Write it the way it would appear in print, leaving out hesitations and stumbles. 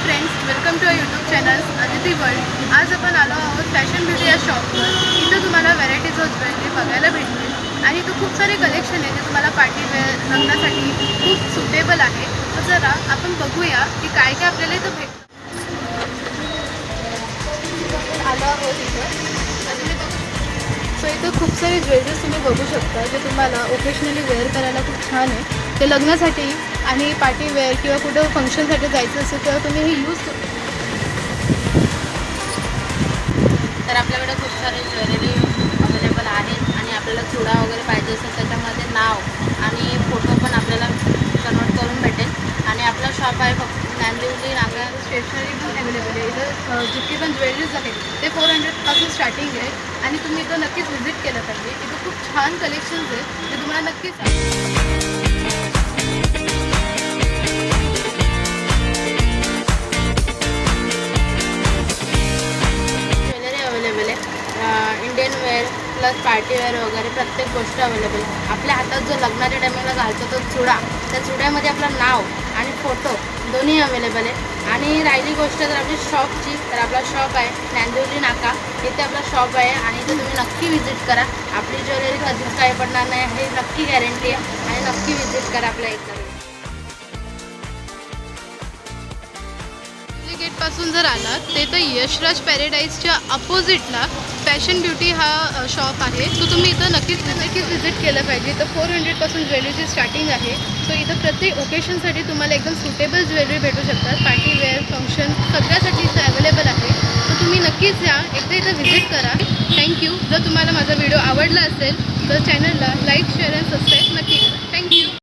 Friends, welcome to our YouTube channel Aditi world. आज आपण आलो आहोत फॅशन ब्युटी या शॉपवर. इथं तुम्हाला व्हरायटीज ऑफ ज्वेलरी बघायला भेटतील आणि इथं खूप सारे कलेक्शन आहे जे तुम्हाला पार्टीवेअर लग्नासाठी खूप सुटेबल आहे. तर जरा आपण बघूया की काय काय आपल्याला इथं भेटतं. आलो आहोत इथं आणि सो इथं खूप सारे ज्वेलरीज तुम्ही बघू शकता जे तुम्हाला ओकेशनली वेअर करायला खूप छान आहे. ते लग्नासाठी आणि पार्टीवेअर किंवा कुठं फंक्शनसाठी जायचं असेल तेव्हा तुम्ही हे यूज करू. तर आपल्याकडे खूप सारे ज्वेलरी अवेलेबल आहेत आणि आपल्याला चुडा वगैरे पाहिजे असेल त्याच्यामध्ये नाव आणि फोटो पण आपल्याला कन्वर्ट करून भेटेल. आणि आपला शॉप आहे फक्त नांदिवली नाका. स्टेशनरी पण अवेलेबल आहे. इथं जितकी पण ज्वेलरीज आहेत ते 400पासून स्टार्टिंग आहे आणि तुम्ही इथं नक्कीच व्हिजिट केलं पाहिजे. इथं खूप छान कलेक्शन्स आहेत ते तुम्हाला नक्कीच ज्वेलरी अवेलेबल आहे. इंडियन वेअर प्लस पार्टीवेअर वगैरे प्रत्येक गोष्ट अवेलेबल आहे. आपल्या हातात जो लग्नाच्या टायमिंगला घालतो तो चुडा, त्या चुड्यामध्ये आपलं नाव आणि फोटो दोन्ही अवेलेबल आहे. आणि राहिली गोष्ट जर आपली शॉपची, तर आपला शॉप आहे नांदिवली नाका. इथे आपला शॉप आहे आणि इथे तुम्ही नक्की व्हिजिट करा. आपली ज्वेलरी कधीच काही पडणार नाही हे नक्की गॅरंटी आहे आणि नक्की व्हिजिट करा आपल्या एकदा. गेटपासून जर आलात ते तर यशराज पॅरेडाईजच्या अपोजिटला फॅशन ब्युटी हा शॉप आहे. तो तुम्ही इथं नक्कीच व्हिजिट केलं पाहिजे. इथं 400पासून ज्वेलरीची स्टार्टिंग आहे. सो इथं प्रत्येक ओकेशनसाठी तुम्हाला एकदम सुटेबल ज्वेलरी भेटू शकतात. पार्टीवेअर फंक्शन सगळ्यासाठी इथं अवेलेबल आहे. तर तुम्ही नक्कीच या, एकदा इथं व्हिजिट करा. थँक्यू. जर तुम्हाला माझा व्हिडिओ आवडला असेल तर चॅनलला लाईक शेअर आणि सबस्क्राईब नक्की करा.